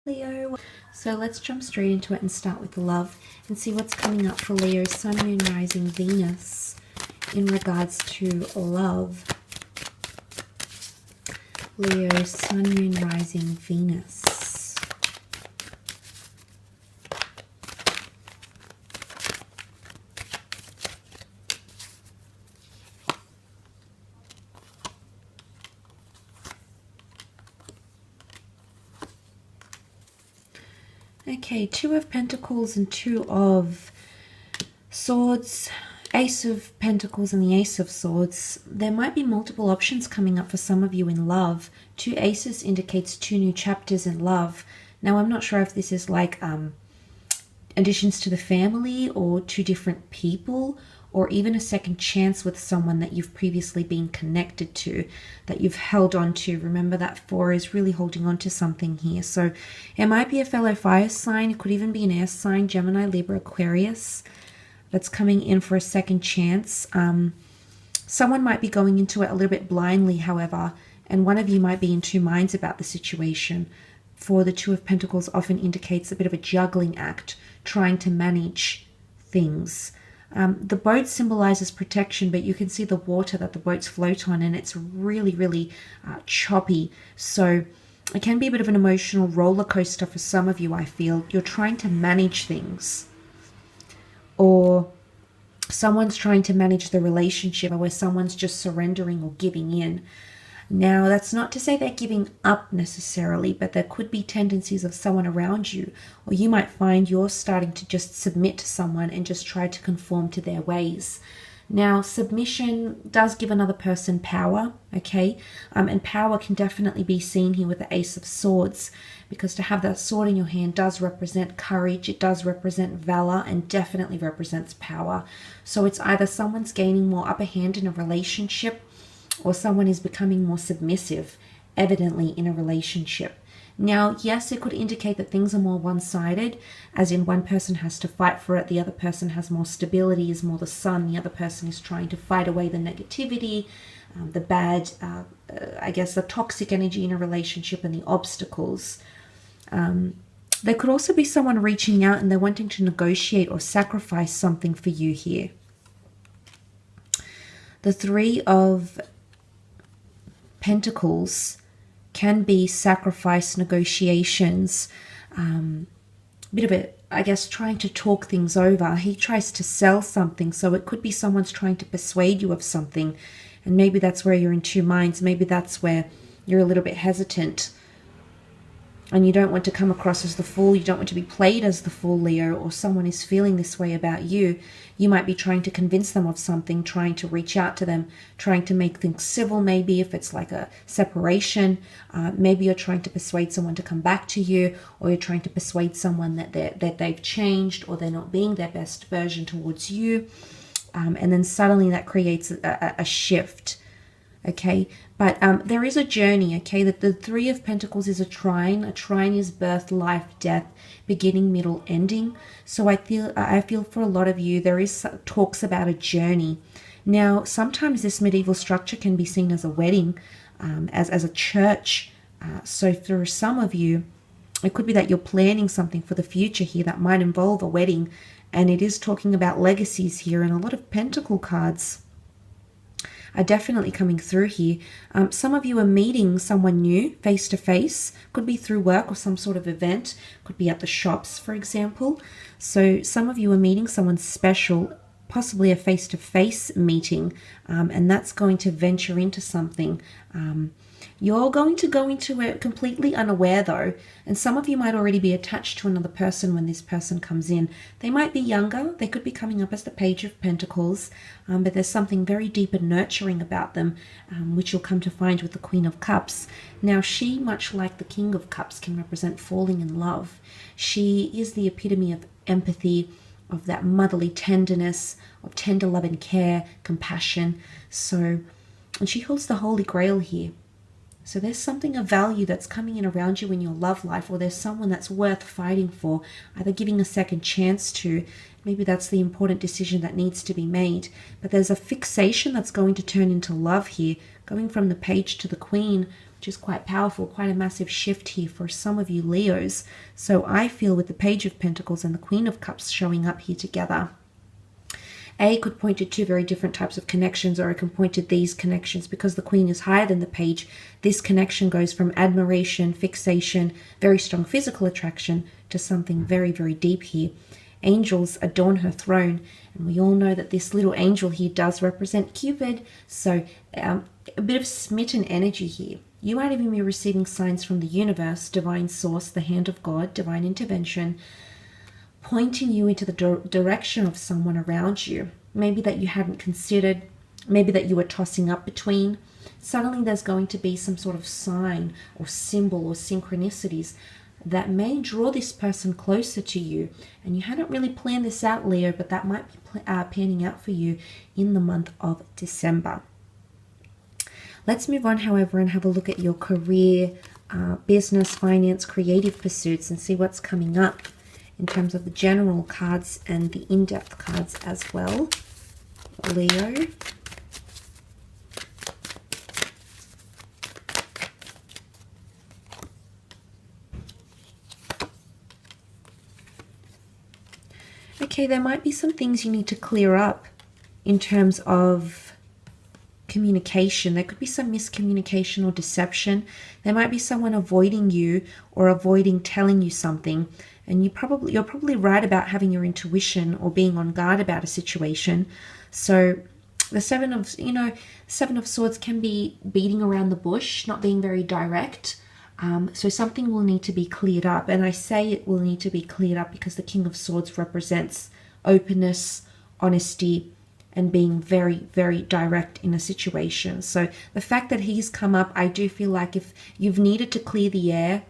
Leo. So let's jump straight into it and start with love and see what's coming up for Leo, Sun, Moon, Rising, Venus in regards to love. Leo, Sun, Moon, Rising, Venus. Okay, Two of Pentacles and Two of Swords, Ace of Pentacles and the Ace of Swords. There might be multiple options coming up for some of you in love. Two aces indicates two new chapters in love. Now, I'm not sure if this is like additions to the family or two different people, or even a second chance with someone that you've previously been connected to, that you've held on to. Remember that 4 is really holding on to something here. So it might be a fellow fire sign. It could even be an air sign, Gemini, Libra, Aquarius, that's coming in for a second chance. Someone might be going into it a little bit blindly, however, and one of you might be in two minds about the situation. For the Two of Pentacles often indicates a bit of a juggling act, trying to manage things. The boat symbolizes protection, but you can see the water that the boats float on, and it's really, really choppy. So it can be a bit of an emotional roller coaster for some of you, I feel. You're trying to manage things, or someone's trying to manage the relationship where someone's just surrendering or giving in. Now, that's not to say they're giving up necessarily, but there could be tendencies of someone around you, or you might find you're starting to just submit to someone and just try to conform to their ways. Now, submission does give another person power, okay? And power can definitely be seen here with the Ace of Swords, because to have that sword in your hand does represent courage, it does represent valor, and definitely represents power. So it's either someone's gaining more upper hand in a relationship, or someone is becoming more submissive, evidently, in a relationship. Now, yes, it could indicate that things are more one-sided, as in one person has to fight for it, the other person has more stability, is more the sun, the other person is trying to fight away the negativity, the bad, I guess, the toxic energy in a relationship and the obstacles. There could also be someone reaching out and they're wanting to negotiate or sacrifice something for you here. The Three of Pentacles can be sacrifice, negotiations, bit of it, I guess, trying to talk things over. He tries to sell something, so it could be someone's trying to persuade you of something, and maybe that's where you're in two minds. Maybe that's where you're a little bit hesitant and you don't want to come across as the fool. You don't want to be played as the fool, Leo, or someone is feeling this way about you. You might be trying to convince them of something, trying to reach out to them, trying to make things civil, maybe if it's like a separation. Maybe you're trying to persuade someone to come back to you, or you're trying to persuade someone that they've changed, or they're not being their best version towards you. And then suddenly that creates a shift. Okay, but there is a journey, okay? That the Three of Pentacles is a trine. A trine is birth, life, death, beginning, middle, ending. So I feel for a lot of you, there is talks about a journey. Now, sometimes this medieval structure can be seen as a wedding, as a church. So for some of you, it could be that you're planning something for the future here that might involve a wedding. And it is talking about legacies here, and a lot of pentacle cards are definitely coming through here. Some of you are meeting someone new face to face. Could be through work or some sort of event. Could be at the shops, for example. So some of you are meeting someone special, possibly a face-to-face meeting, and that's going to venture into something. You're going to go into it completely unaware, though, and some of you might already be attached to another person when this person comes in. They might be younger. They could be coming up as the Page of Pentacles, but there's something very deep and nurturing about them, which you'll come to find with the Queen of Cups. Now, she, much like the King of Cups, can represent falling in love. She is the epitome of empathy, of that motherly tenderness, of tender love and care, compassion. So, and she holds the Holy Grail here. So there's something of value that's coming in around you in your love life, or there's someone that's worth fighting for, either giving a second chance to. Maybe that's the important decision that needs to be made. But there's a fixation that's going to turn into love here, going from the Page to the Queen. which is quite powerful, quite a massive shift here for some of you Leos. So I feel with the Page of Pentacles and the Queen of Cups showing up here together, A could point to two very different types of connections, or it can point to these connections. Because the Queen is higher than the Page, this connection goes from admiration, fixation, very strong physical attraction to something very, very deep here. Angels adorn her throne, and we all know that this little angel here does represent Cupid. So a bit of smitten energy here. You might even be receiving signs from the universe, divine source, the hand of God, divine intervention, pointing you into the direction of someone around you. Maybe that you hadn't considered, maybe that you were tossing up between. Suddenly there's going to be some sort of sign or symbol or synchronicities that may draw this person closer to you. And you hadn't really planned this out, Leo, but that might be panning out for you in the month of December. Let's move on, however, and have a look at your career, business, finance, creative pursuits, and see what's coming up in terms of the general cards and the in-depth cards as well, Leo. Okay, there might be some things you need to clear up in terms of communication. There could be some miscommunication or deception. There might be someone avoiding you or avoiding telling you something. And you're probably right about having your intuition or being on guard about a situation. So the Seven of Swords can be beating around the bush, not being very direct. So something will need to be cleared up. And I say it will need to be cleared up because the King of Swords represents openness, honesty, and being very, very direct in a situation. So the fact that he's come up, I do feel like if you've needed to clear the air,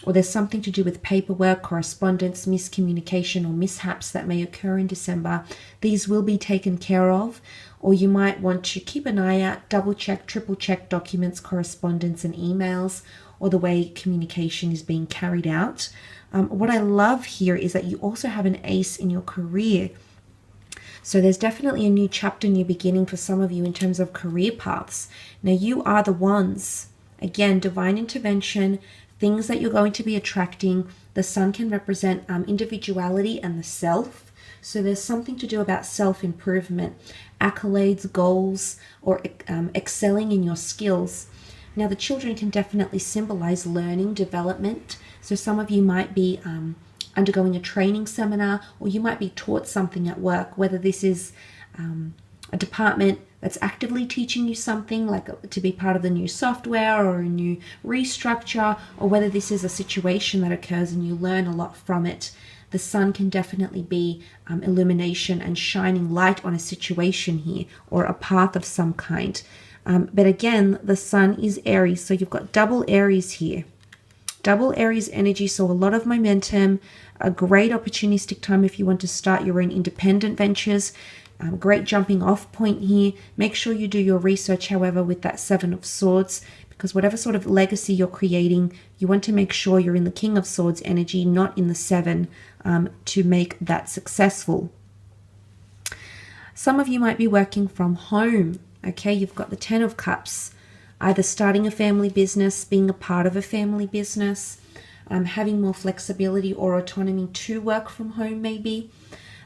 or there's something to do with paperwork, correspondence, miscommunication, or mishaps that may occur in December, these will be taken care of. Or you might want to keep an eye out, double check, triple check documents, correspondence, and emails, or the way communication is being carried out. What I love here is that you also have an ace in your career. So there's definitely a new chapter, new beginning for some of you in terms of career paths. Now you are the ones, again, divine intervention, things that you're going to be attracting. The sun can represent individuality and the self. So there's something to do about self-improvement, accolades, goals, or excelling in your skills. Now the children can definitely symbolize learning, development. So some of you might be undergoing a training seminar, or you might be taught something at work, whether this is a department that's actively teaching you something, like to be part of the new software or a new restructure, or whether this is a situation that occurs and you learn a lot from it. The sun can definitely be illumination and shining light on a situation here, or a path of some kind. But again, the sun is Aries, so you've got double Aries here. Double Aries energy, so a lot of momentum, a great opportunistic time if you want to start your own independent ventures. Great jumping off point here. Make sure you do your research, however, with that Seven of Swords, because whatever sort of legacy you're creating, you want to make sure you're in the King of Swords energy, not in the Seven, to make that successful. Some of you might be working from home. Okay, you've got the Ten of Cups, either starting a family business, being a part of a family business, having more flexibility or autonomy to work from home maybe.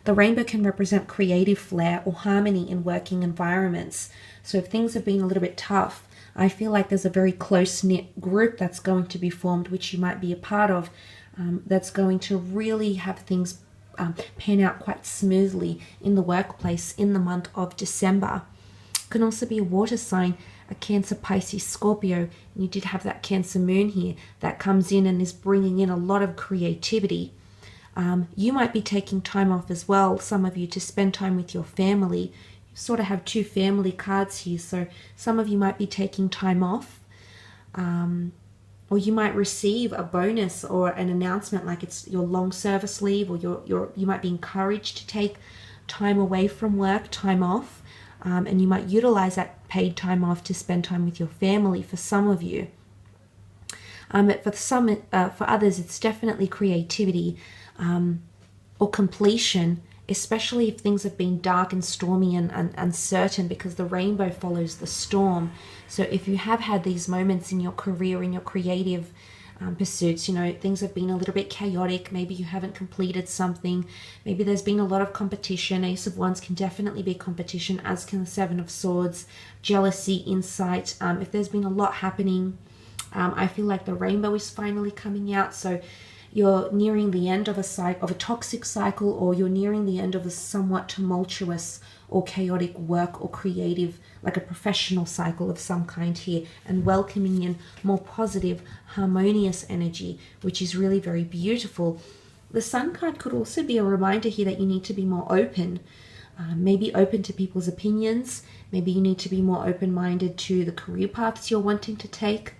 The rainbow can represent creative flair or harmony in working environments. So if things have been a little bit tough, I feel like there's a very close-knit group that's going to be formed, which you might be a part of, that's going to really have things pan out quite smoothly in the workplace in the month of December. Can also be a water sign, a Cancer, Pisces, Scorpio, and you did have that Cancer moon here that comes in and is bringing in a lot of creativity. You might be taking time off as well, some of you, to spend time with your family. You sort of have two family cards here, so some of you might be taking time off, or you might receive a bonus or an announcement like it's your long service leave, or you might be encouraged to take time away from work, time off. And you might utilize that paid time off to spend time with your family for some of you. But for others, it's definitely creativity or completion especially if things have been dark and stormy and uncertain, because the rainbow follows the storm. So if you have had these moments in your career, in your creative pursuits, you know, things have been a little bit chaotic, maybe you haven't completed something, maybe there's been a lot of competition. Ace of Wands can definitely be competition, as can the Seven of Swords, jealousy, insight. If there's been a lot happening, I feel like the rainbow is finally coming out. So you're nearing the end of a toxic cycle, or you're nearing the end of a somewhat tumultuous or chaotic work or creative, like a professional cycle of some kind here, and welcoming in more positive, harmonious energy, which is really very beautiful. The Sun card could also be a reminder here that you need to be more open, maybe open to people's opinions. Maybe you need to be more open-minded to the career paths you're wanting to take.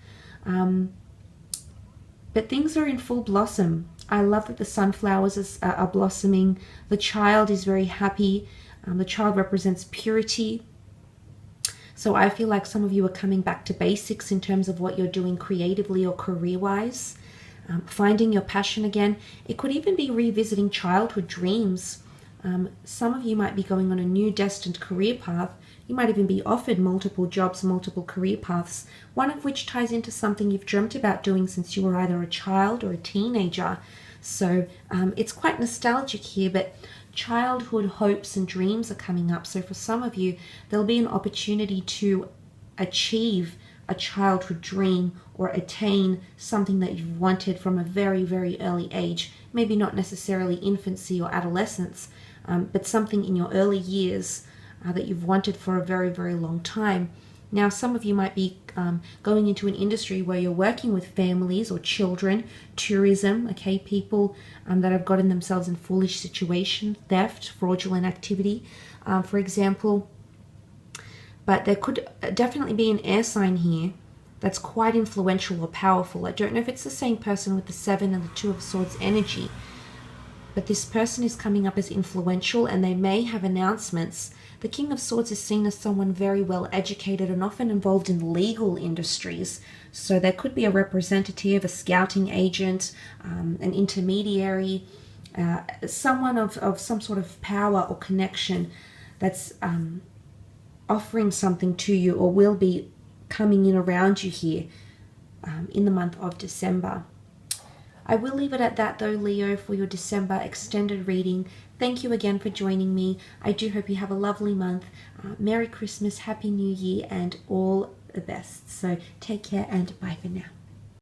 But things are in full blossom. I love that the sunflowers are blossoming. The child is very happy. The child represents purity. So I feel like some of you are coming back to basics in terms of what you're doing creatively or career-wise. Finding your passion again. It could even be revisiting childhood dreams. Some of you might be going on a new destined career path. You might even be offered multiple jobs, multiple career paths, one of which ties into something you've dreamt about doing since you were either a child or a teenager. So it's quite nostalgic here, but childhood hopes and dreams are coming up. So for some of you, there'll be an opportunity to achieve a childhood dream or attain something that you've wanted from a very, very early age. Maybe not necessarily infancy or adolescence, but something in your early years that you've wanted for a very, very long time. Now, some of you might be going into an industry where you're working with families or children, tourism, okay, people that have gotten themselves in foolish situation, theft, fraudulent activity, for example. But there could definitely be an air sign here that's quite influential or powerful. I don't know if it's the same person with the Seven and the Two of Swords energy, but this person is coming up as influential, and they may have announcements. The King of Swords is seen as someone very well educated and often involved in legal industries. So there could be a representative, a scouting agent, an intermediary, someone of some sort of power or connection that's offering something to you, or will be coming in around you here in the month of December. I will leave it at that though, Leo, for your December extended reading. Thank you again for joining me. I do hope you have a lovely month. Merry Christmas, Happy New Year, and all the best. So take care and bye for now.